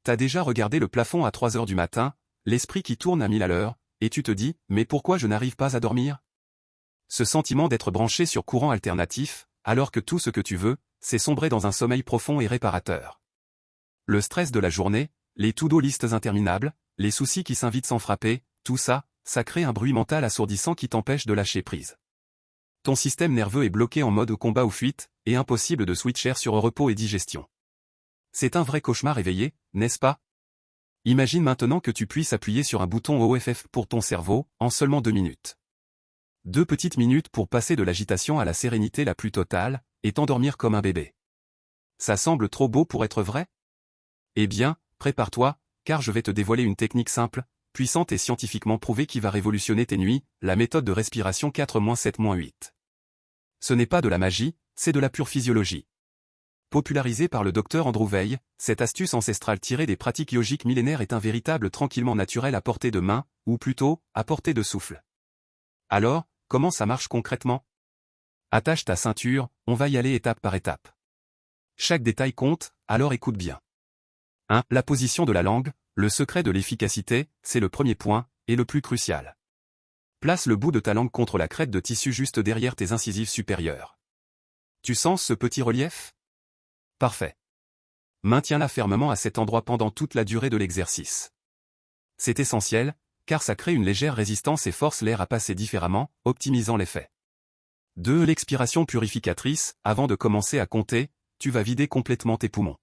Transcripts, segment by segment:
T'as déjà regardé le plafond à 3 heures du matin, l'esprit qui tourne à 1000 à l'heure, et tu te dis « Mais pourquoi je n'arrive pas à dormir ?» Ce sentiment d'être branché sur courant alternatif, alors que tout ce que tu veux, c'est sombrer dans un sommeil profond et réparateur. Le stress de la journée, les to-do listes interminables, les soucis qui s'invitent sans frapper, tout ça, ça crée un bruit mental assourdissant qui t'empêche de lâcher prise. Ton système nerveux est bloqué en mode combat ou fuite, et impossible de switcher sur repos et digestion. C'est un vrai cauchemar éveillé, n'est-ce pas? Imagine maintenant que tu puisses appuyer sur un bouton OFF pour ton cerveau, en seulement 2 minutes. 2 petites minutes pour passer de l'agitation à la sérénité la plus totale, et t'endormir comme un bébé. Ça semble trop beau pour être vrai? Eh bien, prépare-toi, car je vais te dévoiler une technique simple, puissante et scientifiquement prouvée qui va révolutionner tes nuits, la méthode de respiration 4-7-8. Ce n'est pas de la magie, c'est de la pure physiologie. Popularisée par le docteur Andrew Weil, cette astuce ancestrale tirée des pratiques yogiques millénaires est un véritable tranquillement naturel à portée de main, ou plutôt, à portée de souffle. Alors, comment ça marche concrètement? Attache ta ceinture, on va y aller étape par étape. Chaque détail compte, alors écoute bien. 1. La position de la langue, le secret de l'efficacité, c'est le premier point, et le plus crucial. Place le bout de ta langue contre la crête de tissu juste derrière tes incisives supérieures. Tu sens ce petit relief? Parfait. Maintiens-la fermement à cet endroit pendant toute la durée de l'exercice. C'est essentiel, car ça crée une légère résistance et force l'air à passer différemment, optimisant l'effet. 2. L'expiration purificatrice, avant de commencer à compter, tu vas vider complètement tes poumons.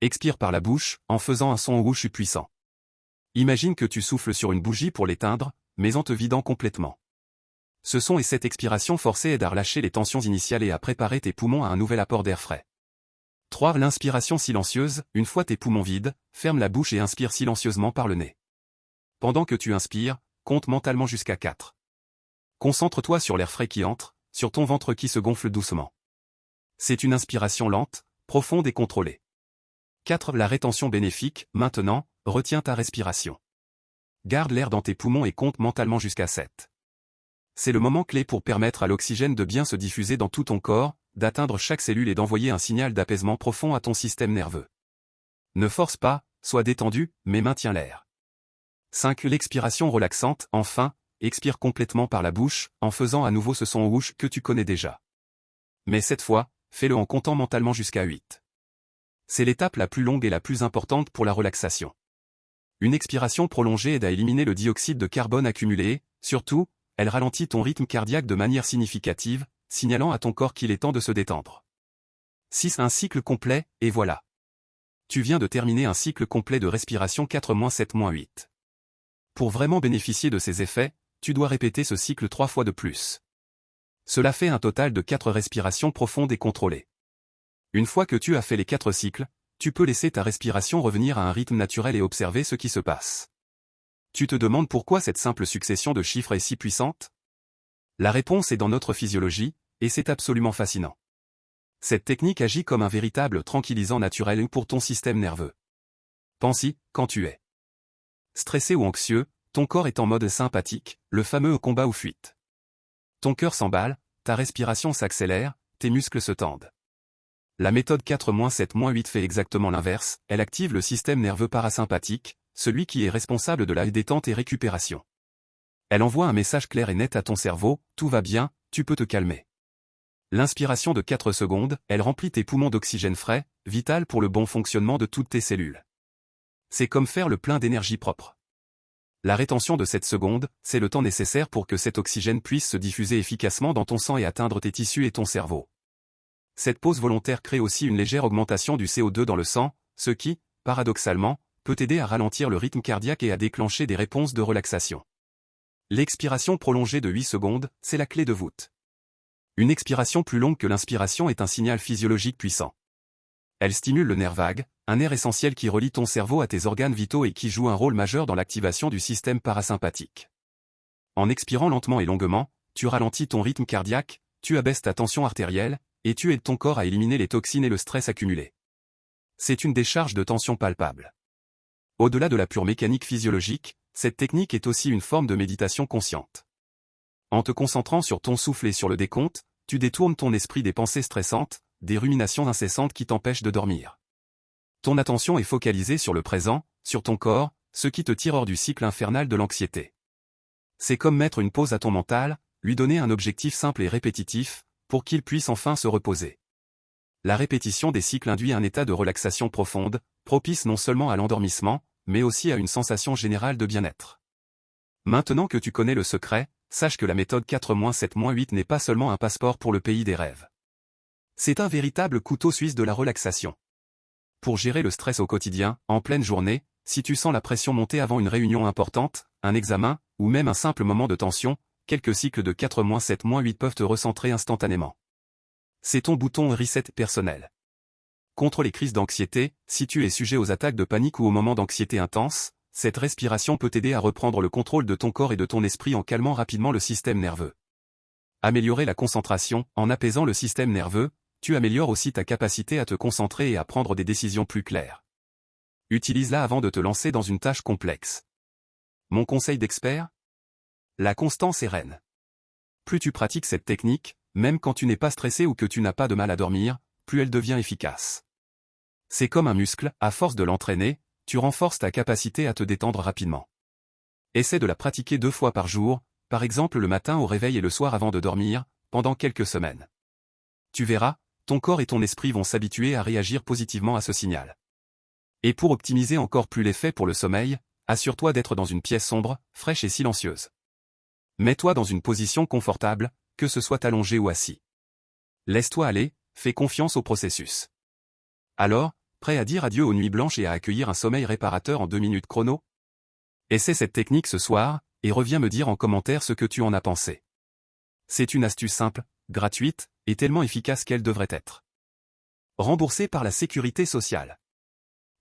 Expire par la bouche, en faisant un son rouge puissant. Imagine que tu souffles sur une bougie pour l'éteindre, mais en te vidant complètement. Ce son et cette expiration forcée aident à relâcher les tensions initiales et à préparer tes poumons à un nouvel apport d'air frais. 3. L'inspiration silencieuse, une fois tes poumons vides, ferme la bouche et inspire silencieusement par le nez. Pendant que tu inspires, compte mentalement jusqu'à 4. Concentre-toi sur l'air frais qui entre, sur ton ventre qui se gonfle doucement. C'est une inspiration lente, profonde et contrôlée. 4. La rétention bénéfique, maintenant, retiens ta respiration. Garde l'air dans tes poumons et compte mentalement jusqu'à 7. C'est le moment clé pour permettre à l'oxygène de bien se diffuser dans tout ton corps, d'atteindre chaque cellule et d'envoyer un signal d'apaisement profond à ton système nerveux. Ne force pas, sois détendu, mais maintiens l'air. 5. L'expiration relaxante, enfin, expire complètement par la bouche, en faisant à nouveau ce son rouge que tu connais déjà. Mais cette fois, fais-le en comptant mentalement jusqu'à 8. C'est l'étape la plus longue et la plus importante pour la relaxation. Une expiration prolongée aide à éliminer le dioxyde de carbone accumulé et, surtout, elle ralentit ton rythme cardiaque de manière significative, signalant à ton corps qu'il est temps de se détendre. 6. Un cycle complet, et voilà. Tu viens de terminer un cycle complet de respiration 4-7-8. Pour vraiment bénéficier de ces effets, tu dois répéter ce cycle 3 fois de plus. Cela fait un total de 4 respirations profondes et contrôlées. Une fois que tu as fait les 4 cycles, tu peux laisser ta respiration revenir à un rythme naturel et observer ce qui se passe. Tu te demandes pourquoi cette simple succession de chiffres est si puissante? La réponse est dans notre physiologie, et c'est absolument fascinant. Cette technique agit comme un véritable tranquillisant naturel pour ton système nerveux. Pense-y, quand tu es stressé ou anxieux, ton corps est en mode sympathique, le fameux combat ou fuite. Ton cœur s'emballe, ta respiration s'accélère, tes muscles se tendent. La méthode 4-7-8 fait exactement l'inverse, elle active le système nerveux parasympathique, celui qui est responsable de la détente et récupération. Elle envoie un message clair et net à ton cerveau, tout va bien, tu peux te calmer. L'inspiration de 4 secondes, elle remplit tes poumons d'oxygène frais, vital pour le bon fonctionnement de toutes tes cellules. C'est comme faire le plein d'énergie propre. La rétention de 7 secondes, c'est le temps nécessaire pour que cet oxygène puisse se diffuser efficacement dans ton sang et atteindre tes tissus et ton cerveau. Cette pause volontaire crée aussi une légère augmentation du CO2 dans le sang, ce qui, paradoxalement, peut aider à ralentir le rythme cardiaque et à déclencher des réponses de relaxation. L'expiration prolongée de 8 secondes, c'est la clé de voûte. Une expiration plus longue que l'inspiration est un signal physiologique puissant. Elle stimule le nerf vague, un nerf essentiel qui relie ton cerveau à tes organes vitaux et qui joue un rôle majeur dans l'activation du système parasympathique. En expirant lentement et longuement, tu ralentis ton rythme cardiaque, tu abaisses ta tension artérielle, et tu aides ton corps à éliminer les toxines et le stress accumulé. C'est une décharge de tension palpable. Au-delà de la pure mécanique physiologique, cette technique est aussi une forme de méditation consciente. En te concentrant sur ton souffle et sur le décompte, tu détournes ton esprit des pensées stressantes, des ruminations incessantes qui t'empêchent de dormir. Ton attention est focalisée sur le présent, sur ton corps, ce qui te tire hors du cycle infernal de l'anxiété. C'est comme mettre une pause à ton mental, lui donner un objectif simple et répétitif, pour qu'il puisse enfin se reposer. La répétition des cycles induit un état de relaxation profonde, propice non seulement à l'endormissement, mais aussi à une sensation générale de bien-être. Maintenant que tu connais le secret, sache que la méthode 4-7-8 n'est pas seulement un passeport pour le pays des rêves. C'est un véritable couteau suisse de la relaxation. Pour gérer le stress au quotidien, en pleine journée, si tu sens la pression monter avant une réunion importante, un examen, ou même un simple moment de tension, quelques cycles de 4-7-8 peuvent te recentrer instantanément. C'est ton bouton reset personnel. Contre les crises d'anxiété, si tu es sujet aux attaques de panique ou aux moments d'anxiété intense, cette respiration peut t'aider à reprendre le contrôle de ton corps et de ton esprit en calmant rapidement le système nerveux. Améliorer la concentration, en apaisant le système nerveux, tu améliores aussi ta capacité à te concentrer et à prendre des décisions plus claires. Utilise-la avant de te lancer dans une tâche complexe. Mon conseil d'expert ? La constance est reine. Plus tu pratiques cette technique, même quand tu n'es pas stressé ou que tu n'as pas de mal à dormir, plus elle devient efficace. C'est comme un muscle, à force de l'entraîner, tu renforces ta capacité à te détendre rapidement. Essaie de la pratiquer 2 fois par jour, par exemple le matin au réveil et le soir avant de dormir, pendant quelques semaines. Tu verras, ton corps et ton esprit vont s'habituer à réagir positivement à ce signal. Et pour optimiser encore plus l'effet pour le sommeil, assure-toi d'être dans une pièce sombre, fraîche et silencieuse. Mets-toi dans une position confortable, que ce soit allongé ou assis. Laisse-toi aller, fais confiance au processus. Alors, prêt à dire adieu aux nuits blanches et à accueillir un sommeil réparateur en 2 minutes chrono ? Essaie cette technique ce soir, et reviens me dire en commentaire ce que tu en as pensé. C'est une astuce simple, gratuite, et tellement efficace qu'elle devrait être remboursée par la Sécurité sociale.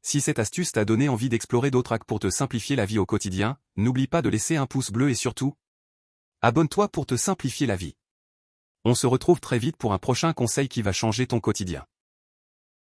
Si cette astuce t'a donné envie d'explorer d'autres hacks pour te simplifier la vie au quotidien, n'oublie pas de laisser un pouce bleu et surtout, abonne-toi pour te simplifier la vie. On se retrouve très vite pour un prochain conseil qui va changer ton quotidien.